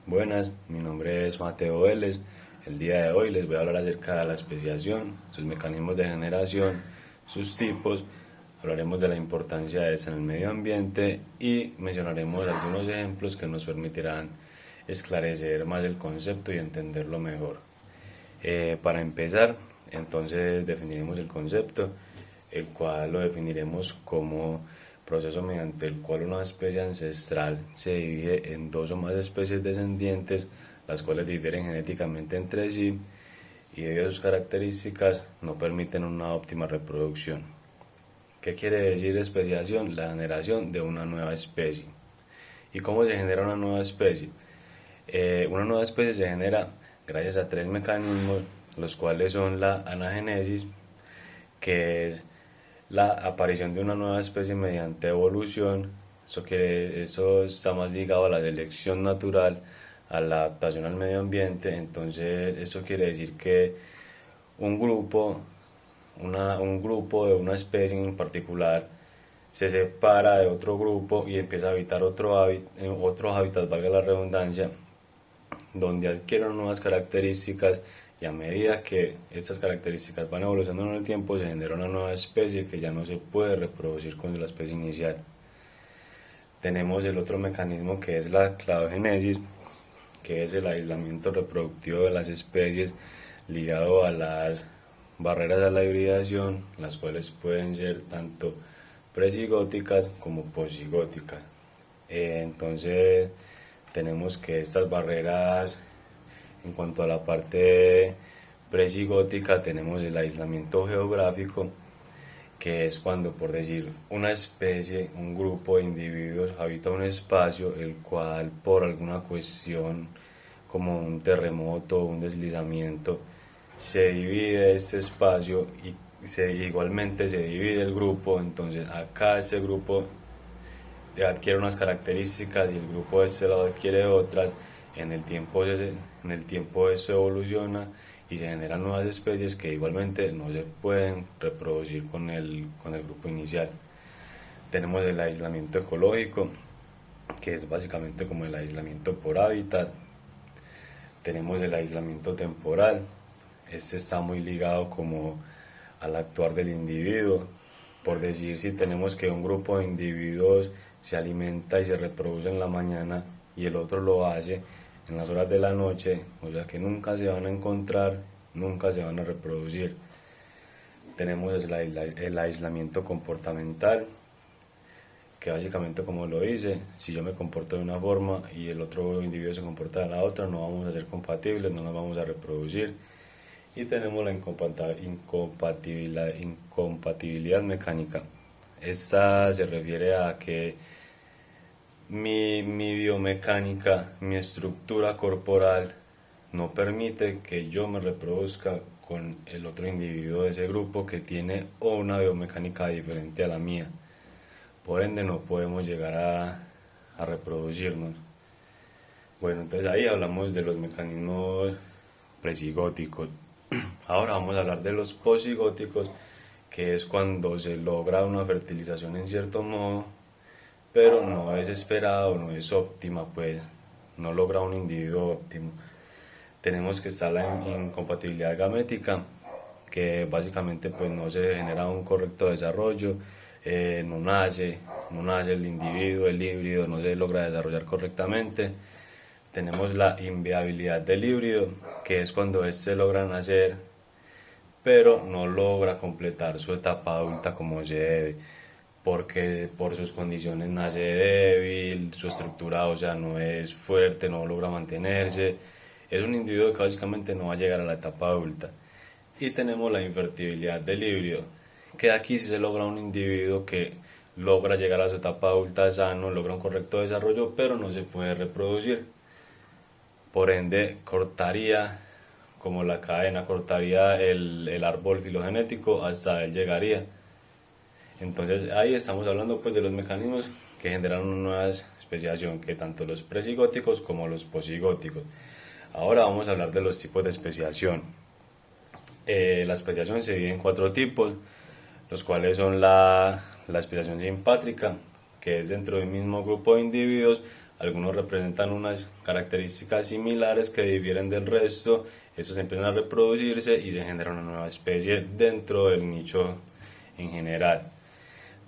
Buenas, mi nombre es Mateo Vélez. El día de hoy les voy a hablar acerca de la especiación, sus mecanismos de generación, sus tipos. Hablaremos de la importancia de esta en el medio ambiente y mencionaremos algunos ejemplos que nos permitirán esclarecer más el concepto y entenderlo mejor. Para empezar, entonces definiremos el concepto, el cual lo definiremos como proceso mediante el cual una especie ancestral se divide en dos o más especies descendientes, las cuales difieren genéticamente entre sí y debido a sus características no permiten una óptima reproducción. ¿Qué quiere decir especiación? La generación de una nueva especie. ¿Y cómo se genera una nueva especie? Una nueva especie se genera gracias a tres mecanismos, los cuales son la anagenesis, que es la aparición de una nueva especie mediante evolución. Eso está más ligado a la selección natural, a la adaptación al medio ambiente. Entonces eso quiere decir que un grupo, un grupo de una especie en particular se separa de otro grupo y empieza a habitar otros hábitats, valga la redundancia, donde adquieren nuevas características, y a medida que estas características van evolucionando en el tiempo se genera una nueva especie que ya no se puede reproducir con la especie inicial. Tenemos el otro mecanismo, que es la cladogénesis, que es el aislamiento reproductivo de las especies ligado a las barreras a la hibridación, las cuales pueden ser tanto presigóticas como posigóticas. Entonces tenemos que estas barreras, en cuanto a la parte presigótica, tenemos el aislamiento geográfico, que es cuando, por decir, una especie, un grupo de individuos habita un espacio el cual por alguna cuestión como un terremoto o un deslizamiento se divide este espacio y igualmente se divide el grupo. Entonces acá este grupo adquiere unas características y el grupo de este lado adquiere otras. En el tiempo eso evoluciona y se generan nuevas especies que igualmente no se pueden reproducir con el grupo inicial. Tenemos el aislamiento ecológico, que es básicamente como el aislamiento por hábitat. Tenemos el aislamiento temporal. Este está muy ligado como al actuar del individuo. Por decir, si tenemos que un grupo de individuos se alimenta y se reproduce en la mañana y el otro lo hace en las horas de la noche, o sea que nunca se van a encontrar, nunca se van a reproducir. Tenemos el aislamiento comportamental, que básicamente, como lo dice, si yo me comporto de una forma y el otro individuo se comporta de la otra, no vamos a ser compatibles, no nos vamos a reproducir. Y tenemos la incompatibilidad mecánica. Esta se refiere a que mi biomecánica, mi estructura corporal no permite que yo me reproduzca con el otro individuo de ese grupo que tiene una biomecánica diferente a la mía. Por ende no podemos llegar a reproducirnos. Bueno, entonces ahí hablamos de los mecanismos presigóticos. Ahora vamos a hablar de los posigóticos, que es cuando se logra una fertilización en cierto modo, pero no es esperado, no es óptima, pues no logra un individuo óptimo. Tenemos que estar la incompatibilidad gamética, que básicamente pues no se genera un correcto desarrollo, no nace el individuo, el híbrido no se logra desarrollar correctamente. Tenemos la inviabilidad del híbrido, que es cuando éste logra nacer, pero no logra completar su etapa adulta como se debe, porque por sus condiciones nace débil, su estructura ósea no es fuerte, no logra mantenerse. Es un individuo que básicamente no va a llegar a la etapa adulta. Y tenemos la infertilidad del híbrido, que aquí sí se logra un individuo que logra llegar a su etapa adulta sano, logra un correcto desarrollo, pero no se puede reproducir. Por ende, cortaría como la cadena, cortaría el árbol filogenético, hasta él llegaría. Entonces ahí estamos hablando pues de los mecanismos que generan una nueva especiación, que tanto los presigóticos como los posigóticos. Ahora vamos a hablar de los tipos de especiación. La especiación se divide en cuatro tipos, los cuales son la especiación simpátrica, que es dentro del mismo grupo de individuos, algunos representan unas características similares que difieren del resto, estos empiezan a reproducirse y se genera una nueva especie dentro del nicho en general.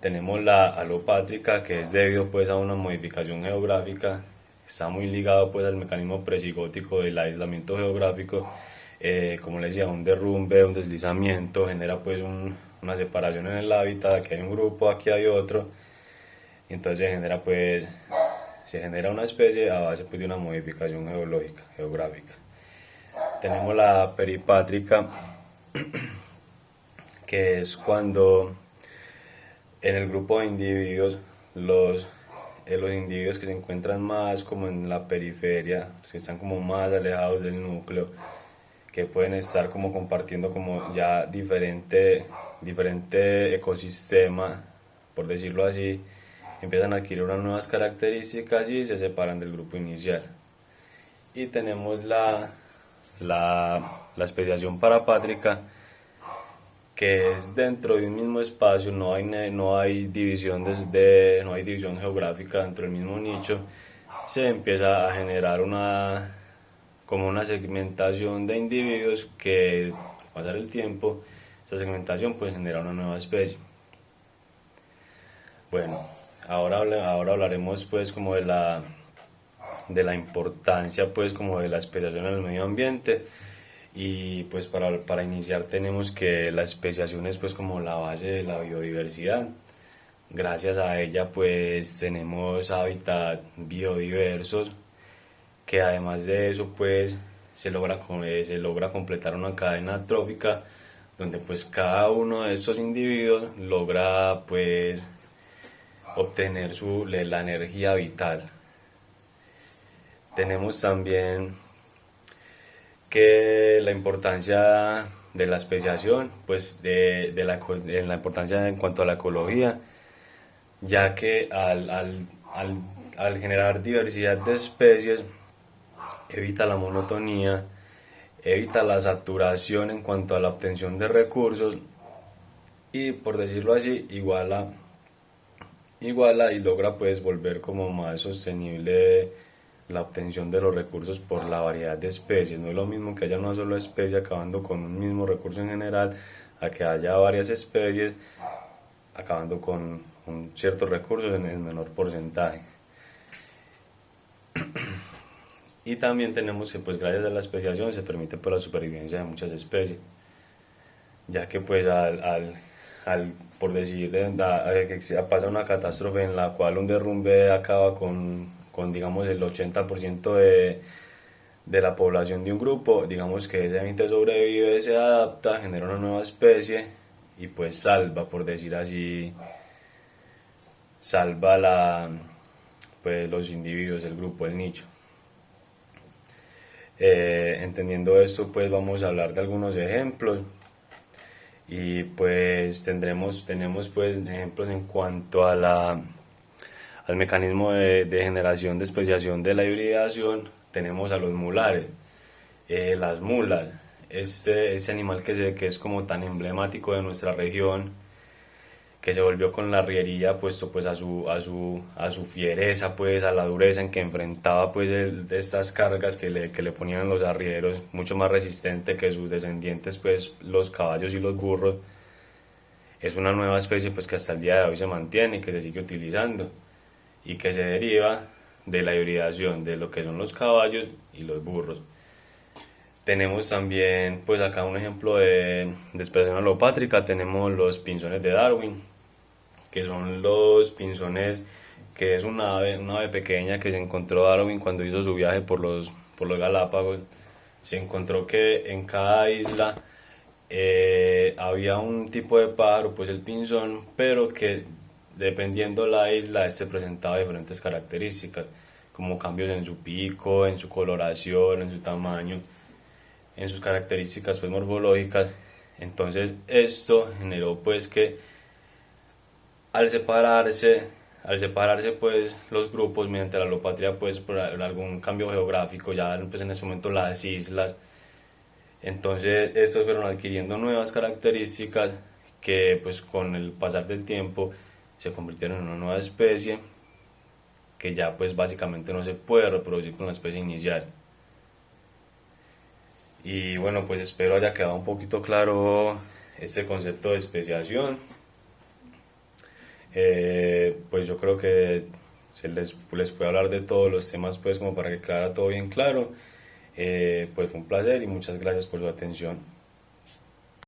Tenemos la alopátrica, que es debido pues a una modificación geográfica, está muy ligado pues al mecanismo presigótico del aislamiento geográfico, como les decía, un derrumbe, un deslizamiento, genera pues una separación en el hábitat, aquí hay un grupo, aquí hay otro, y entonces se genera una especie a base pues, de una modificación geológica, geográfica. Tenemos la peripátrica, que es cuando en el grupo de individuos, los individuos que se encuentran más como en la periferia, que están como más alejados del núcleo, que pueden estar como compartiendo como ya diferente ecosistema, por decirlo así, empiezan a adquirir unas nuevas características y se separan del grupo inicial. Y tenemos la especiación parapátrica, que es dentro de un mismo espacio, no hay división no hay división geográfica dentro del mismo nicho, se empieza a generar como una segmentación de individuos que al pasar el tiempo, esa segmentación pues genera una nueva especie. Bueno, ahora hablaremos pues como de la importancia pues como de la especiación en el medio ambiente. Y pues para iniciar tenemos que la especiación es pues como la base de la biodiversidad. Gracias a ella pues tenemos hábitats biodiversos, que además de eso pues se logra completar una cadena trófica donde pues cada uno de estos individuos logra pues obtener la energía vital. Tenemos también que la importancia de la especiación, pues de la importancia en cuanto a la ecología, ya que al generar diversidad de especies, evita la monotonía, evita la saturación en cuanto a la obtención de recursos y, por decirlo así, iguala y logra pues volver como más sostenible la obtención de los recursos por la variedad de especies. No es lo mismo que haya una sola especie acabando con un mismo recurso en general, a que haya varias especies acabando con ciertos recursos en el menor porcentaje. Y también tenemos que pues gracias a la especiación se permite pues la supervivencia de muchas especies, ya que pues por decir, que pasa una catástrofe en la cual un derrumbe acaba con digamos el 80% de la población de un grupo, digamos que ese ente sobrevive, se adapta, genera una nueva especie y pues salva, por decir así, salva pues los individuos, el grupo, el nicho. Entendiendo esto pues vamos a hablar de algunos ejemplos y pues tenemos pues ejemplos en cuanto a al mecanismo de generación de especiación de la hibridación. Tenemos a los mulares, las mulas, este animal que es como tan emblemático de nuestra región, que se volvió con la arriería puesto pues a su fiereza, pues a la dureza en que enfrentaba pues estas cargas que le ponían los arrieros, mucho más resistente que sus descendientes pues los caballos y los burros. Es una nueva especie pues que hasta el día de hoy se mantiene y que se sigue utilizando y que se deriva de la hibridación de lo que son los caballos y los burros. Tenemos también pues acá un ejemplo de especiación alopátrica, tenemos los pinzones de Darwin, que son los pinzones, que es una ave pequeña que se encontró Darwin cuando hizo su viaje por los Galápagos. Se encontró que en cada isla había un tipo de pájaro, pues el pinzón, pero que dependiendo la isla este presentaba diferentes características, como cambios en su pico, en su coloración, en su tamaño, en sus características pues morfológicas. Entonces esto generó pues que al separarse pues los grupos mediante la alopatria pues por algún cambio geográfico, ya pues en ese momento las islas, entonces estos fueron adquiriendo nuevas características que pues con el pasar del tiempo se convirtieron en una nueva especie que ya pues básicamente no se puede reproducir con la especie inicial. Y bueno, pues espero haya quedado un poquito claro este concepto de especiación. Pues yo creo que les puede hablar de todos los temas pues como para que quedara todo bien claro. Pues fue un placer y muchas gracias por su atención.